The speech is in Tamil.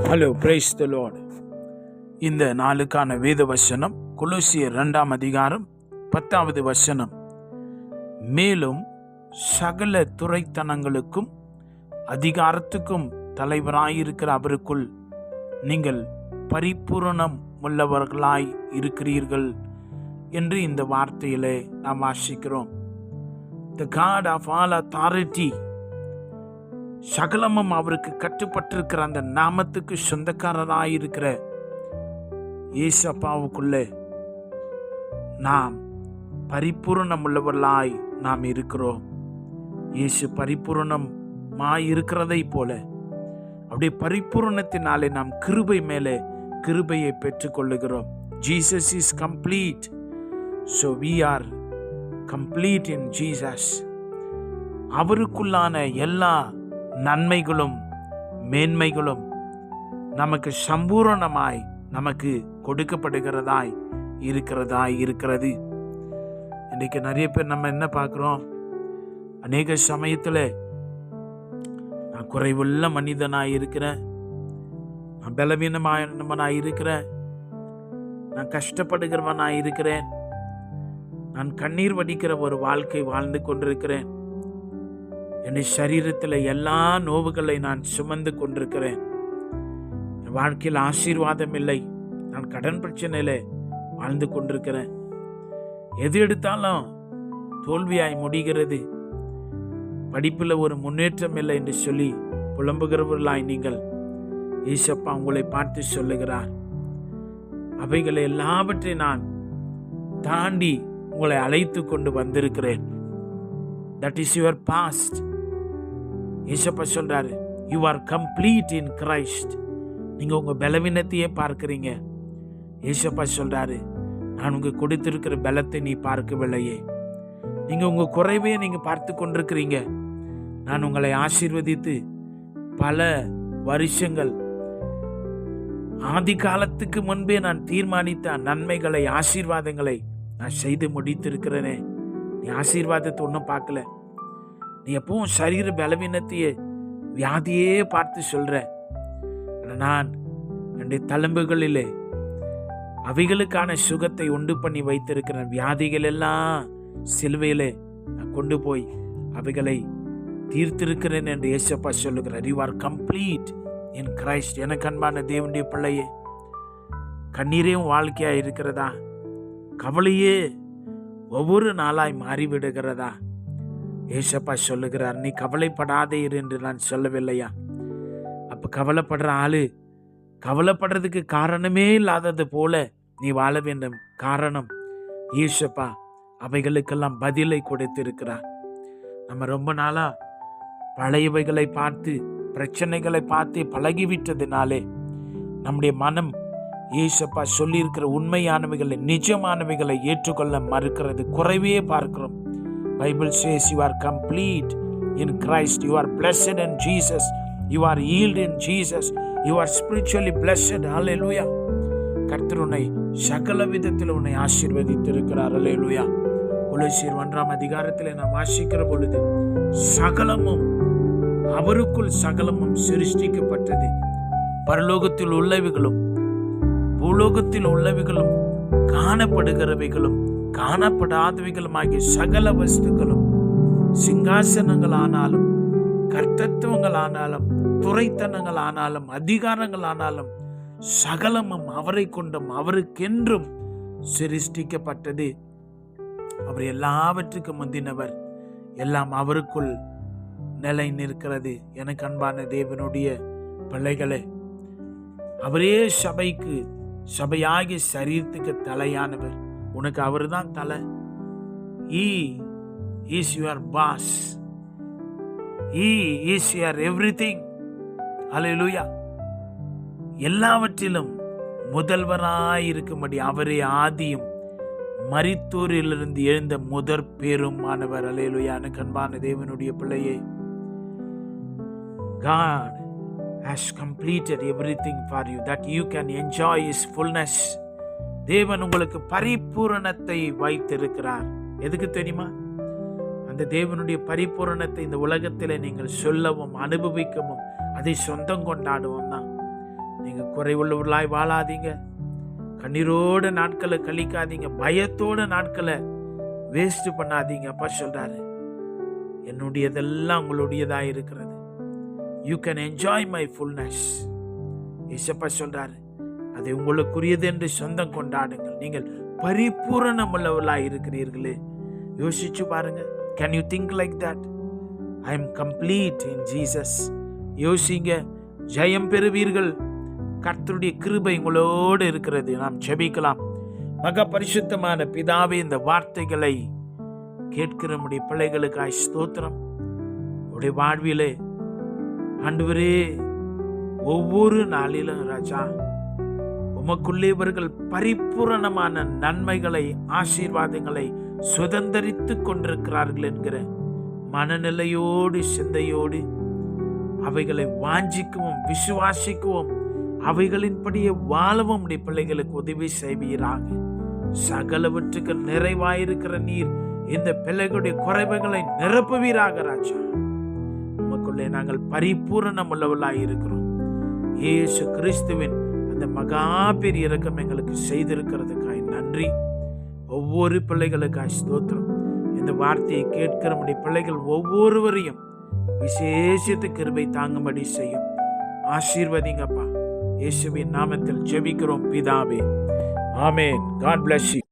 Hello, praise the Lord. இந்த நாளுக்கான வேத வசனம் கொலோசியர் 2ஆம் அதிகாரம் 10வது வசனம். மேலும் சகல துரைத்தனங்களுக்கும் அதிகாரத்துக்கும் தலைவராயிருக்கிற அவருக்குள் நீங்கள் பரிபூரணம் உள்ளவர்களாய் இருக்கிறீர்கள் என்று இந்த வார்த்தையிலே நாம் வாசிக்கிறோம். The God of all authority, சகலமும் அவருக்கு கட்டுப்பட்டிருக்கிற அந்த நாமத்துக்கு சொந்தக்காரராயிருக்கிற இயேசப்பாவுக்குள்ளே நாம் பரிபூரணம் உள்ளவர்களாய் நாம் இருக்கிறோம். இயேசு பரிபூரணமாய் இருக்கிறதை போல அப்படியே பரிபூரணத்தினாலே நாம் கிருபை மேலே கிருபையை பெற்றுக்கொள்ளுகிறோம். Jesus is complete, so we are complete in Jesus. அவருக்குள்ளான எல்லா நன்மைகளும் மேன்மைகளும் நமக்கு சம்பூரணமாய் நமக்கு கொடுக்கப்படுகிறதாய் இருக்கிறது. இன்றைக்கு நிறைய பேர் நம்ம என்ன பார்க்குறோம், அநேக சமயத்தில் நான் குறைவுள்ள மனிதனாய் இருக்கிறேன், நான் பலவீனமானவனாய் இருக்கிறேன், நான் கஷ்டப்படுகிறவனாய் இருக்கிறேன், நான் கண்ணீர் வடிக்கிற ஒரு வாழ்க்கை வாழ்ந்து கொண்டிருக்கிறேன், என் சரீரத்தில் எல்லா நோவுகளை நான் சுமந்து கொண்டிருக்கிறேன், என் வாழ்க்கையில் ஆசீர்வாதம் இல்லை, நான் கடன் பிரச்சனையில வாழ்ந்து கொண்டிருக்கிறேன், எது எடுத்தாலும் தோல்வியாய் முடிகிறது, படிப்பில் ஒரு முன்னேற்றம் இல்லை என்று சொல்லி புலம்புகிறவர்களாய் நீங்கள் இயேசப்பா உங்களை பார்த்து சொல்லுகிறார். அவைகளை எல்லாவற்றையும் நான் தாண்டி உங்களை அழைத்து கொண்டு வந்திருக்கிறேன். That is your past. இயேசப்பா சொல்றாரு, you are complete in Christ. நீங்க உங்க பலவீனத்தையே பார்க்கிறீங்க. இயேசப்பா சொல்றாரு, நான் உங்க கொடுத்திருக்கிற பலத்தை நீ பார்க்கவில்லையே, நீங்க உங்க குறைவே நீங்க பார்த்து கொண்டிருக்கிறீங்க. நான் உங்களை ஆசீர்வதித்து பல வருஷங்கள் ஆதி காலத்துக்கு முன்பே நான் தீர்மானித்த நன்மைகளை ஆசீர்வாதங்களை நான் செய்து முடித்திருக்கிறேனே. நீ ஆசீர்வாதத்தை ஒன்றும் பார்க்கல. நீ எப்பவும் சரீர பலவீனத்தையே வியாதியே பார்த்து சொல்ற. நான் என்னுடைய தழும்புகளிலே அவைகளுக்கான சுகத்தை உண்டு பண்ணி வைத்திருக்கிறேன். வியாதிகள் எல்லாம் சிலுவையிலே நான் கொண்டு போய் அவைகளை தீர்த்திருக்கிறேன் என்று இயேசப்பா சொல்லுகிறார். You are complete in Christ. எனக்கு அன்பான தேவனுடைய பிள்ளையே, கண்ணீரையும் வாழ்க்கையா இருக்கிறதா? கவலையே ஒவ்வொரு நாளாய் மாறிவிடுகிறதா? ஏசப்பா சொல்லுகிறார், நீ கவலைப்படாதே என்று நான் சொல்லவில்லையா? அப்ப கவலைப்படுற ஆளு கவலைப்படுறதுக்கு காரணமே இல்லாதது போல நீ வாழ வேண்டும். காரணம், ஏசப்பா அவைகளுக்கெல்லாம் பதிலை கொடுத்திருக்கிறார். நம்ம ரொம்ப நாளா பழையவைகளை பார்த்து பிரச்சனைகளை பார்த்து பழகிவிட்டதுனாலே நம்முடைய மனம் ஏசப்பா சொல்லியிருக்கிற உண்மையானவைகளை நிஜமானவைகளை ஏற்றுக்கொள்ள மறுக்கிறது. குறைவே பார்க்கிறோம். Bible says you are complete in Christ, you are blessed in Jesus, you are healed in Jesus, you are spiritually blessed. Hallelujah. கர்த்தர் உன்னை சகல விதத்தில் உன்னை ஆசீர்வதித்திருக்கிறார். ஹல்லேலூயா. கொலோசியர் 1ஆம் அதிகாரத்தில் நாம் வாசிக்கிற பொழுது சகலமும் அவருக்குள் சகலமும் சிருஷ்டிக்கப்பட்டது. பரலோகத்தில் உள்ளவைகளும் பூலோகத்தில் உள்ளவைகளும் காணப்படுகிறவைகளும் காணப்படாதவைகளும் ஆகிய சகல வஸ்துக்களும், சிங்காசனங்கள் ஆனாலும் கர்த்தத்துவங்கள் ஆனாலும் துரைத்தனங்கள் ஆனாலும் அதிகாரங்கள் ஆனாலும் சகலமும் அவரை கொண்டும் அவருக்கென்றும் சிருஷ்டிக்கப்பட்டது. அவர் எல்லாவற்றுக்கும் முந்தினவர். எல்லாம் அவருக்குள் நிலை நிற்கிறது. எனக்கு அன்பான தேவனுடைய பிள்ளைகளே, அவரே சபைக்கு சபையாகிய சரீரத்துக்கு தலையானவர். உனக்கு அவர் தான் தலை. He is your boss. He is your everything. Hallelujah. எல்லாவற்றிலும் முதல்வராய் இருக்கும்படி அவரே ஆதியும் மரித்தோரிலிருந்து எழுந்த முதற் பேருமானவர். ஹல்லேலூயா. எனக்கு அன்பான தேவனுடைய பிள்ளையே, God has completed everything for you that you can enjoy His fullness. தேவன் உங்களுக்கு பரிபூரணத்தை வைத்திருக்கிறார். எதுக்கு தெரியுமா? அந்த தேவனுடைய பரிபூரணத்தை இந்த உலகத்தில் நீங்கள் சொல்லவும் அனுபவிக்கவும் அதை சொந்தம் கொண்டாடுவோம் தான். நீங்க குறைவுள்ளவர்களாய் வாழாதீங்க. கண்ணீரோட நாட்களை கழிக்காதீங்க. பயத்தோட நாட்களை வேஸ்ட் பண்ணாதீங்க. அப்பா சொல்றாரு, என்னுடையதெல்லாம் உங்களுடையதா இருக்கிறது. You can enjoy my fullness. ஏசப்பா சொல்றாரு, அதை உங்களுக்குரியது என்று சொந்தம் கொண்டாடுங்கள். நீங்கள் பரிபூரணம் உள்ளவர்களாய் இருக்கிறீர்களே. யோசிச்சு பாருங்க. Can you think like that? I am complete in Jesus. யோசிங்க, ஜெயம் பெறுவீர்கள். கர்த்தருடைய கிருபை உங்களோடு இருக்கிறது. நாம் ஜெபிக்கலாம். மகா பரிசுத்தமான பிதாவே, இந்த வார்த்தைகளை கேட்கிற நம்முடைய பிள்ளைகளுக்காய் ஸ்தோத்திரம். உடைய வாழ்விலே ஆண்டவரே, ஒவ்வொரு நாளிலும் ராஜா உமக்குள்ளே இவர்கள் பரிபூரணமான நன்மைகளை, ஆசீர்வாதங்களை சுதந்தரித்து கொண்டிருக்கிறார்கள் என்கிற மனநிலையோடு, சிந்தையோடு அவைகளை வாஞ்சிக்கவும் விசுவாசிக்கவும் அவைகளின்படியே வாழவும் உடைய பிள்ளைகளுக்கு உதவி செய்வீராக. சகலவற்றுக்கு நிறைவாயிருக்கிற நீர் இந்த பிள்ளைகளுடைய குறைவுகளை நிரப்புவீராக ராஜா. உமக்குள்ளே நாங்கள் பரிபூரணம் உள்ளவர்களாய் இருக்கிறோம். இயேசு கிறிஸ்துவின் அந்த மகா பெரிய இரக்கம் எங்களுக்கு செய்திருக்கிறதுக்காய் நன்றி. ஒவ்வொரு பிள்ளைகளுக்காய் ஸ்தோத்திரம். இந்த வார்த்தையை கேட்கிற நம்முடைய பிள்ளைகள் ஒவ்வொருவரையும் விசேஷித்த கிருபை தாங்கும்படி செய்யும். ஆசீர்வதிங்கப்பா. இயேசுவின் நாமத்தில் ஜெபிக்கிறோம் பிதாவே. ஆமென். God bless you.